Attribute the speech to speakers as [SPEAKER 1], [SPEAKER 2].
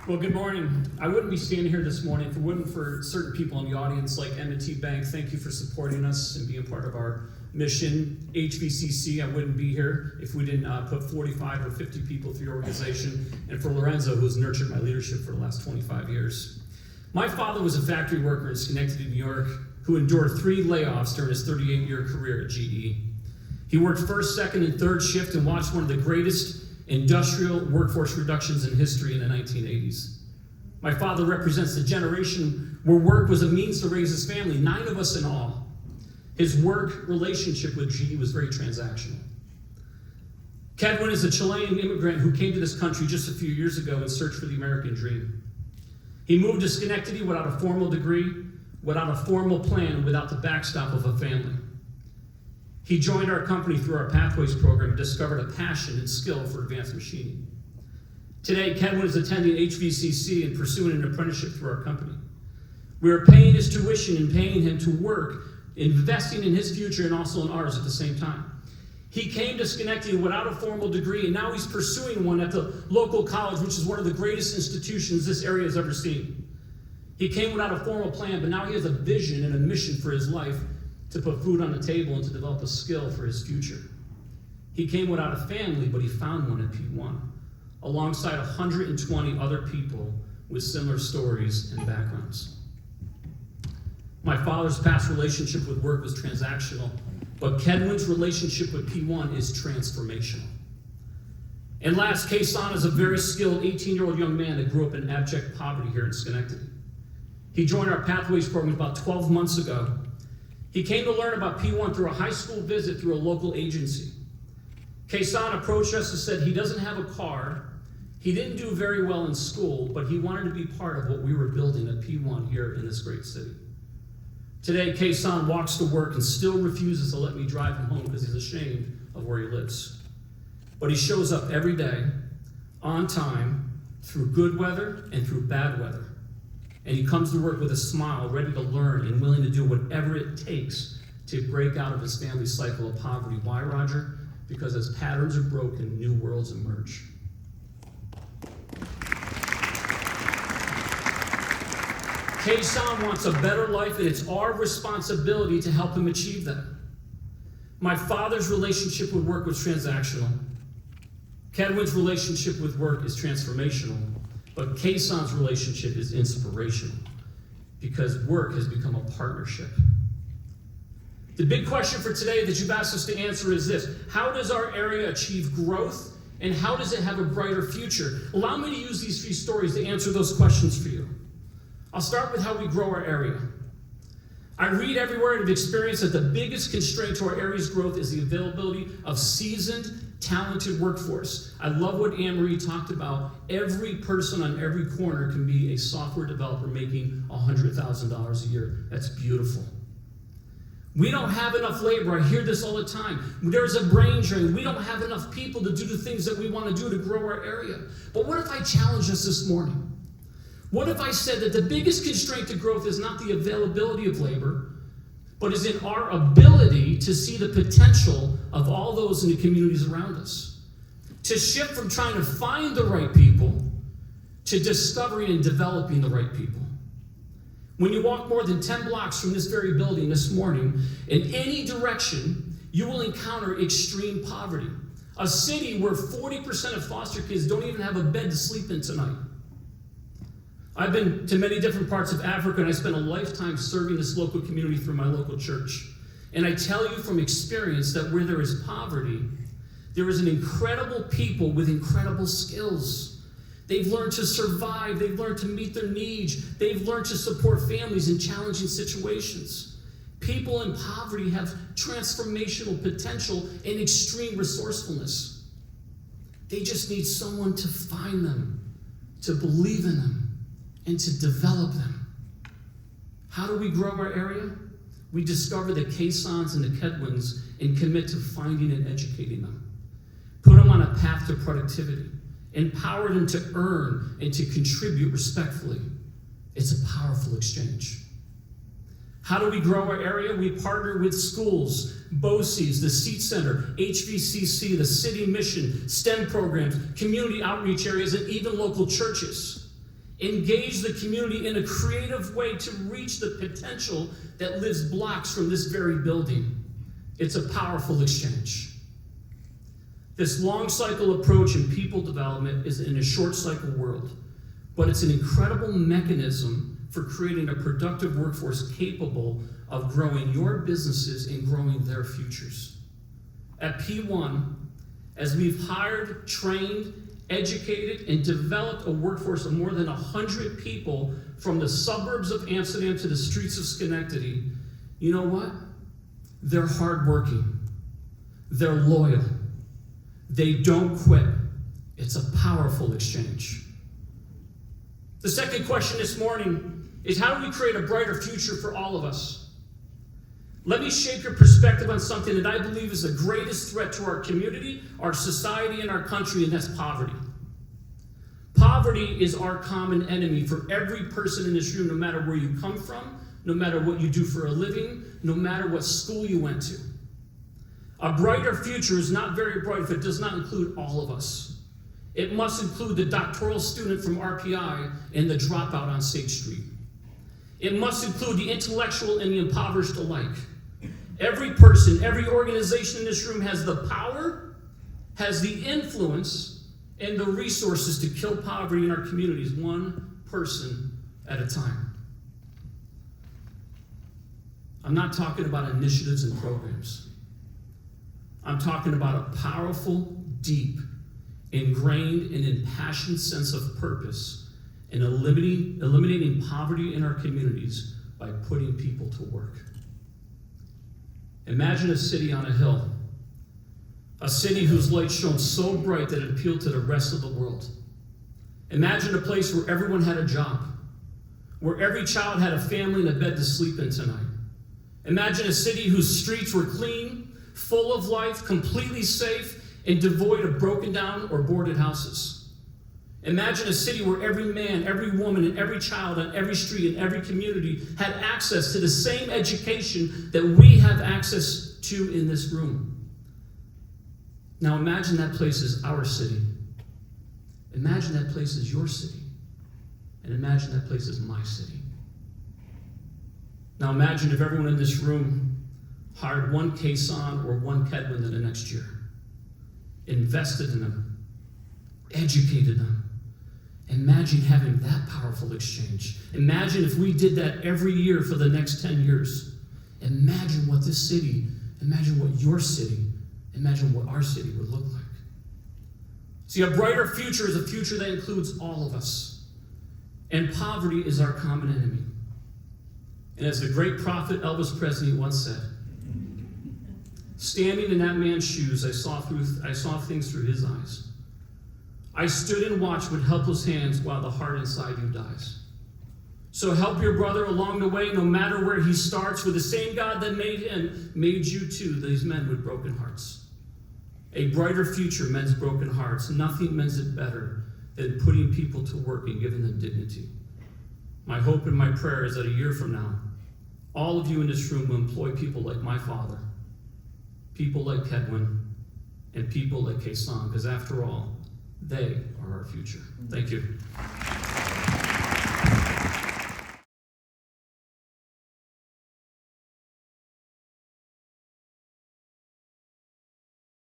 [SPEAKER 1] Well, good morning. I wouldn't be standing here this morning if it wasn't for certain people in the audience like M&T Bank. Thank you for supporting us and being part of our mission. HVCC, I wouldn't be here if we didn't put 45 or 50 people through your organization. And for Lorenzo, who's nurtured my leadership for the last 25 years. My father was a factory worker in Schenectady, New York, who endured 3 layoffs during his 38-year career at GE. He worked first, second, and third shift and watched one of the greatest industrial workforce reductions in history in the 1980s. My father represents the generation where work was a means to raise his family, 9 of us in all. His work relationship with GE was very transactional. Kedwin is a Chilean immigrant who came to this country just a few years ago in search for the American dream. He moved to Schenectady without a formal degree, without a formal plan, without the backstop of a family. He joined our company through our Pathways program and discovered a passion and skill for advanced machining. Today, Kedwin is attending HVCC and pursuing an apprenticeship through our company. We are paying his tuition and paying him to work, investing in his future and also in ours at the same time. He came to Schenectady without a formal degree, and now he's pursuing one at the local college, which is one of the greatest institutions this area has ever seen. He came without a formal plan, but now he has a vision and a mission for his life to put food on the table and to develop a skill for his future. He came without a family, but he found one at P1, alongside 120 other people with similar stories and backgrounds. My father's past relationship with work was transactional, but Kedwin's relationship with P1 is transformational. And last, Kason is a very skilled 18-year-old young man that grew up in abject poverty here in Schenectady. He joined our Pathways program about 12 months ago. He came to learn about P1 through a high school visit through a local agency. Kason approached us and said he doesn't have a car, he didn't do very well in school, but he wanted to be part of what we were building at P1 here in this great city. Today, Kason walks to work and still refuses to let me drive him home because he's ashamed of where he lives. But he shows up every day, on time, through good weather and through bad weather. And he comes to work with a smile, ready to learn and willing to do whatever it takes to break out of his family's cycle of poverty. Why, Roger? Because as patterns are broken, new worlds emerge. Kason wants a better life, and it's our responsibility to help him achieve that. My father's relationship with work was transactional. Kedwin's relationship with work is transformational. But Kason's relationship is inspirational because work has become a partnership. The big question for today that you've asked us to answer is this: how does our area achieve growth, and how does it have a brighter future? Allow me to use these 3 stories to answer those questions for you. I'll start with how we grow our area. I read everywhere and have experienced that the biggest constraint to our area's growth is the availability of seasoned, talented workforce. I love what Anne-Marie talked about. Every person on every corner can be a software developer making $100,000 a year. That's beautiful. We don't have enough labor. I hear this all the time. There's a brain drain. We don't have enough people to do the things that we want to do to grow our area. But what if I challenged us this morning? What if I said that the biggest constraint to growth is not the availability of labor, but is in our ability to see the potential of all those in the communities around us? To shift from trying to find the right people to discovering and developing the right people. When you walk more than 10 blocks from this very building this morning, in any direction, you will encounter extreme poverty. A city where 40% of foster kids don't even have a bed to sleep in tonight. I've been to many different parts of Africa, and I spent a lifetime serving this local community through my local church. And I tell you from experience that where there is poverty, there is an incredible people with incredible skills. They've learned to survive. They've learned to meet their needs. They've learned to support families in challenging situations. People in poverty have transformational potential and extreme resourcefulness. They just need someone to find them, to believe in them, and to develop them. How do we grow our area? We discover the Kasons and the Kedwins and commit to finding and educating them. Put them on a path to productivity. Empower them to earn and to contribute respectfully. It's a powerful exchange. How do we grow our area? We partner with schools, BOCES, the Seat Center, HVCC, the City Mission, STEM programs, community outreach areas, and even local churches. Engage the community in a creative way to reach the potential that lives blocks from this very building. It's a powerful exchange. This long cycle approach in people development is in a short cycle world, but it's an incredible mechanism for creating a productive workforce capable of growing your businesses and growing their futures. At P1, as we've hired, trained, educated, and developed a workforce of more than 100 people from the suburbs of Amsterdam to the streets of Schenectady, you know what? They're hardworking. They're loyal. They don't quit. It's a powerful exchange. The second question this morning is, how do we create a brighter future for all of us? Let me shape your perspective on something that I believe is the greatest threat to our community, our society, and our country, and that's poverty. Poverty is our common enemy for every person in this room, no matter where you come from, no matter what you do for a living, no matter what school you went to. A brighter future is not very bright if it does not include all of us. It must include the doctoral student from RPI and the dropout on State Street. It must include the intellectual and the impoverished alike. Every person, every organization in this room has the power, has the influence, and the resources to kill poverty in our communities, one person at a time. I'm not talking about initiatives and programs. I'm talking about a powerful, deep, ingrained, and impassioned sense of purpose in eliminating poverty in our communities by putting people to work. Imagine a city on a hill, a city whose light shone so bright that it appealed to the rest of the world. Imagine a place where everyone had a job, where every child had a family and a bed to sleep in tonight. Imagine a city whose streets were clean, full of life, completely safe, and devoid of broken down or boarded houses. Imagine a city where every man, every woman, and every child on every street in every community had access to the same education that we have access to in this room. Now imagine that place is our city. Imagine that place is your city. And imagine that place is my city. Now imagine if everyone in this room hired one Kason or one Kedwin in the next year, invested in them, educated them. Imagine having that powerful exchange. Imagine if we did that every year for the next 10 years. Imagine what this city, imagine what your city, imagine what our city would look like. See, a brighter future is a future that includes all of us. And poverty is our common enemy. And as the great prophet Elvis Presley once said, standing in that man's shoes, I saw things through his eyes. I stood and watched with helpless hands while the heart inside you dies. So help your brother along the way, no matter where he starts, for the same God that made him made you too, these men with broken hearts. A brighter future mends broken hearts. Nothing mends it better than putting people to work and giving them dignity. My hope and my prayer is that a year from now, all of you in this room will employ people like my father, people like Kedwin, and people like Kason, because after all, they are our future. Thank you.